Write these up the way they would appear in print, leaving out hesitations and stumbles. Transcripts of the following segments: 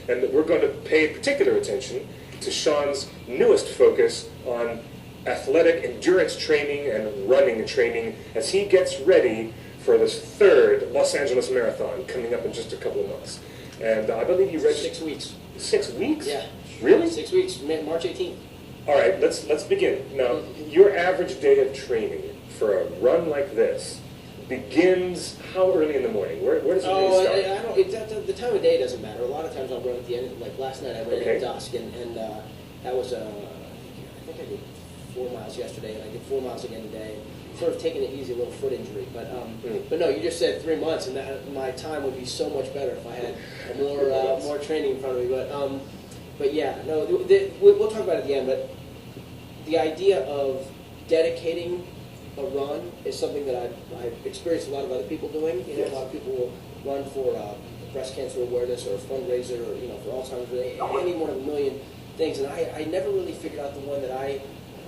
And we're going to pay particular attention to Sean's newest focus on athletic endurance training and running training as he gets ready for this third Los Angeles Marathon coming up in just a couple of months. And I believe you read 6 weeks. 6 weeks? Yeah. Really? 6 weeks, March 18th. All right, let's begin. Now, your average day of training for a run like this begins how early in the morning? Where does it really start? The time of day doesn't matter. A lot of times I'll run at the end. Like last night I ran at dusk, and that was I think I did 4 miles yesterday, and I did 4 miles again today. Sort of taking it easy, a little foot injury, but no, you just said 3 months, and my time would be so much better if I had more training in front of me. But yeah, no, we'll talk about it at the end. But the idea of dedicating a run is something that I've experienced a lot of other people doing. You know, a lot of people will run for breast cancer awareness or a fundraiser, or for Alzheimer's, or any one of a million things. And I never really figured out the one that I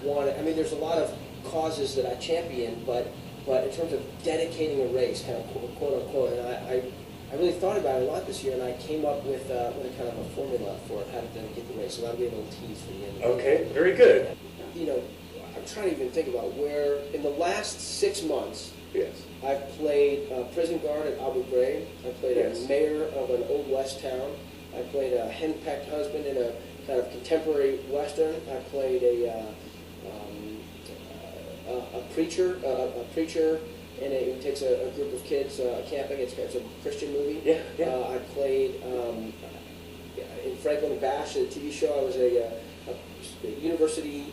wanted. I mean, there's a lot of causes that I champion, but in terms of dedicating a race, kind of quote unquote, and I really thought about it a lot this year, and I came up with a kind of a formula for how to dedicate the race. So that'll be a little tease for the end. Okay, very good. I'm trying to even think about where, in the last 6 months, yes, I've played prison guard at Abu Ghraib. I played a mayor of an old west town. I played a henpecked husband in a kind of contemporary western. I played a preacher who takes a group of kids camping. It's a Christian movie. I played in Franklin Bash, a TV show. I was a university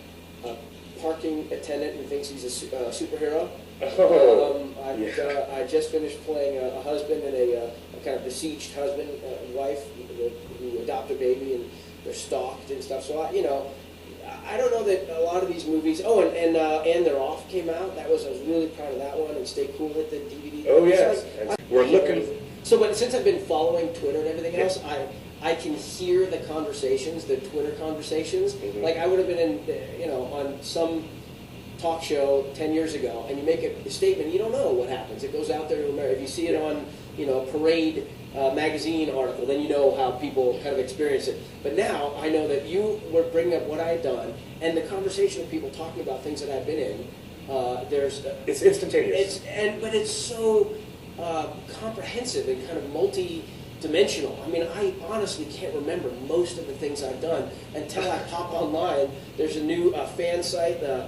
parking attendant who thinks he's a superhero. I just finished playing a husband and a kind of besieged husband and wife who adopt a baby, and they're stalked and stuff. So I don't know that a lot of these movies. Oh, and They're Off came out. I was really proud of that one. And Stay Cool at the DVD. Oh yes, we're looking. So, but since I've been following Twitter and everything else, I can hear the conversations, the Twitter conversations. Like I would have been in, on some talk show 10 years ago, and you make a statement, you don't know what happens. It goes out there to America. If you see it on, a Parade magazine article, then you know how people kind of experience it. But now I know that you were bringing up what I had done, and the conversation of people talking about things that I've been in. It's instantaneous. But it's so comprehensive and kind of multi-dimensional. I mean, I honestly can't remember most of the things I've done until I pop online. There's a new fan site, the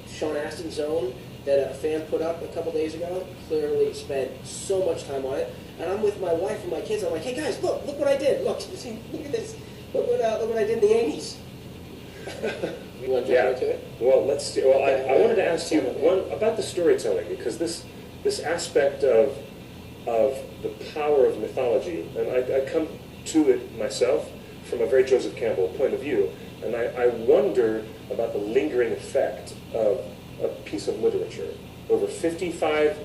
Sean Astin Zone, that a fan put up a couple days ago. Clearly spent so much time on it. And I'm with my wife and my kids. I'm like, hey guys, look what I did. Look at this. Look what I did in the 80s. You want to jump into it? Well, let's see. Well, I wanted to ask you one about the storytelling, because this aspect of the power of mythology, and I come to it myself from a very Joseph Campbell point of view, and I wonder about the lingering effect of a piece of literature over 55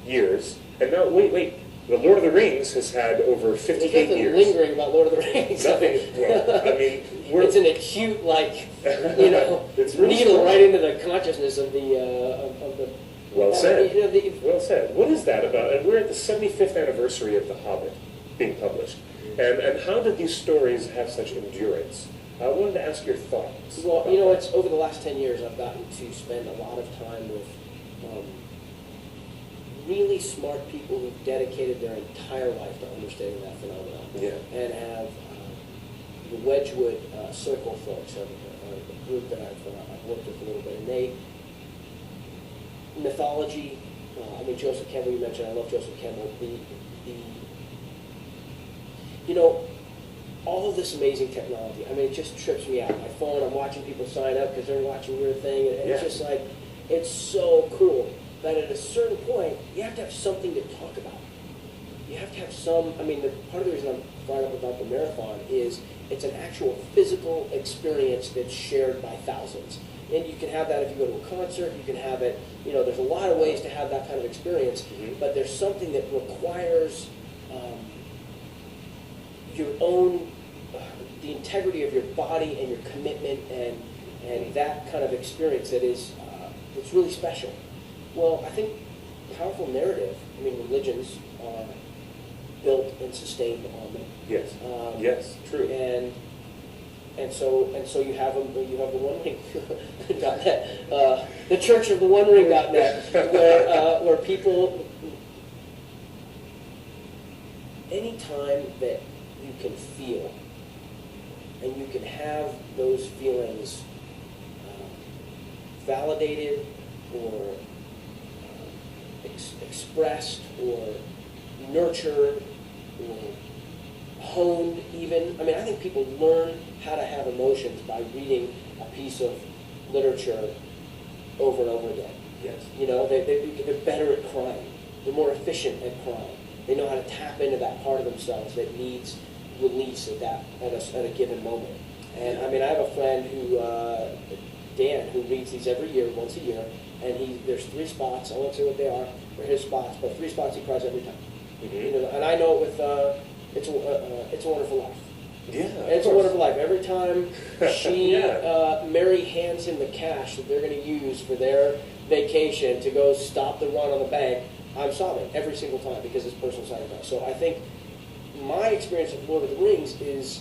years. And now, wait. The Lord of the Rings has had over 58 years. Nothing lingering about Lord of the Rings. Nothing. Well, I mean, it's an acute, it's really needle strong. right into the consciousness of the. Well said. Well said. What is that about? And we're at the 75th anniversary of The Hobbit being published. And how did these stories have such endurance? I wanted to ask your thoughts. Well, it's over the last 10 years I've gotten to spend a lot of time with really smart people who've dedicated their entire life to understanding that phenomenon. Yeah. And have the Wedgwood Circle folks, a group that I've worked with a little bit, and mythology. Joseph Campbell, you mentioned. I love Joseph Campbell. All of this amazing technology. It just trips me out. My phone, I'm watching people sign up because they're watching your thing, and it's just like, it's so cool. But at a certain point, you have to have something to talk about. You have to have some. Part of the reason I'm fired up about the marathon is it's an actual physical experience that's shared by thousands. And you can have that if you go to a concert. You can have it. There's a lot of ways to have that kind of experience. But there's something that requires your own, the integrity of your body and your commitment and that kind of experience that is, it's really special. Well, I think powerful narrative, religions are built and sustained on them. Yes. Yes, true. And so you have the One Ring .net, the Church of the One Ring .net, where people, anytime that you can feel and you can have those feelings validated or expressed or nurtured or honed even. I mean, I think people learn how to have emotions by reading a piece of literature over and over again. Yes. You know, they're better at crime. They're more efficient at crime. They know how to tap into that part of themselves that needs release at a given moment. And I mean, I have a friend who, Dan, who reads these every year, once a year, and there's 3 spots. I won't say what they are, or his spots, but 3 spots he cries every time. Mm-hmm. You know, and I know it with It's a Wonderful Life. Yeah, It's a Wonderful Life. Every time she, Mary hands him the cash that they're going to use for their vacation to go stop the run on the bank, I'm sobbing every single time because it's personal sacrifice. So I think my experience of Lord of the Rings is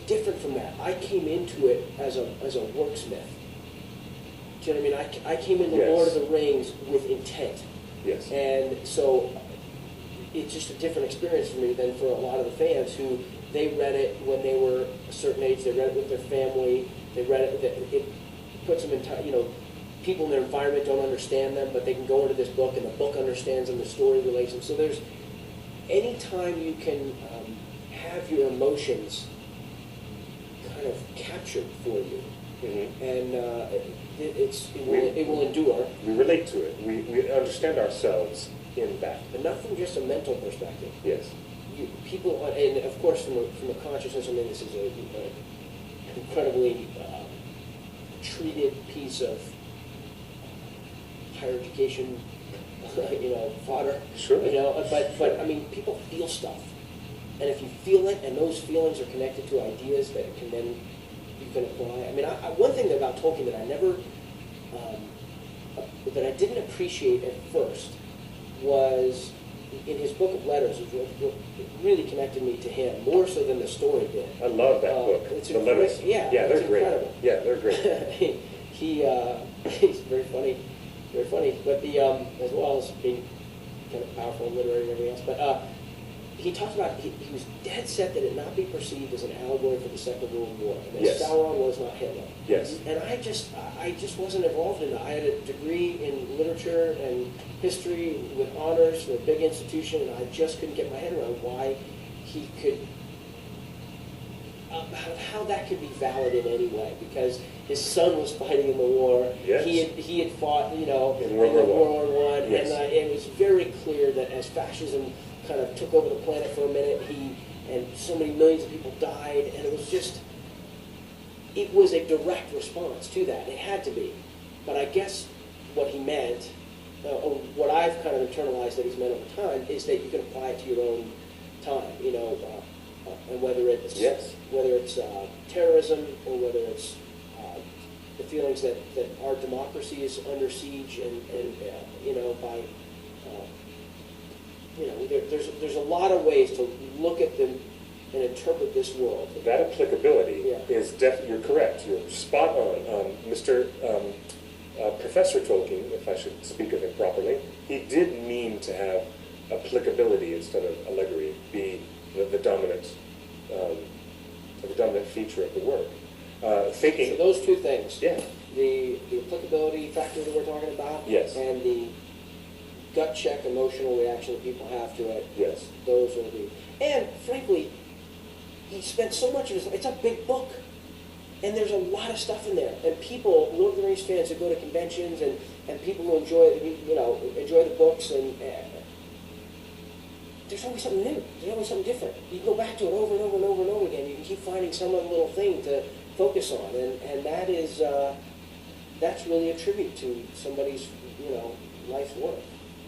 different from that. I came into it as a worksmith. Do you know what I mean? I came into Lord of the Rings with intent. Yes. And so it's just a different experience for me than for a lot of the fans who they read it when they were a certain age. They read it with their family. They read it. It puts them in time. You know, people in their environment don't understand them, but they can go into this book and the book understands them. The story relates them. So there's any time you can have your emotions kind of captured for you, mm-hmm. and it will endure. We relate to it. We understand ourselves in that. But not from just a mental perspective. Yes. People, and of course from a consciousness, I mean, this is an incredibly treated piece of higher education, fodder. Sure. But I mean, people feel stuff. And if you feel it, and those feelings are connected to ideas that you can apply. I mean, one thing about Tolkien that I never, that I didn't appreciate at first was in his book of letters, which really connected me to him, more so than the story did. I love that book. It's the letters. Yeah, they're great. Incredible. Yeah, they're great. He's very funny. But as well as being kind of powerful, literary, and everything else. But he talked about he was dead set that it not be perceived as an allegory for the Second World War, and that yes. Sauron was not Hitler. Yes. And I just wasn't involved in that. I had a degree in literature and history with honors from a big institution, and I just couldn't get my head around why he could. How that could be valid in any way, because his son was fighting in the war. Yes. He had fought, in World War I, yes. And it was very clear that as fascism kind of took over the planet for a minute, and so many millions of people died, and it was a direct response to that. It had to be, but I guess what he meant, or what I've kind of internalized that he's meant over time, is that you can apply it to your own time, and whether it's yes. Terrorism or whether it's the feelings that our democracy is under siege and by there's a lot of ways to look at them and interpret this world. That applicability is definitely, you're correct. You're spot on. Professor Tolkien, if I should speak of him properly, he did mean to have applicability instead of allegory be the dominant feature of the work. So those two things, yeah, the applicability factor that we're talking about, yes, and the gut check emotional reaction that people have to it, yes, those are and frankly, he spent so much of his. It's a big book, and there's a lot of stuff in there. And people, Lord of the Rings fans, that go to conventions and people who enjoy the books and. There's always something new. There's always something different. You can go back to it over and over and over and over again. You can keep finding some other little thing to focus on, and that is that's really a tribute to somebody's life's work.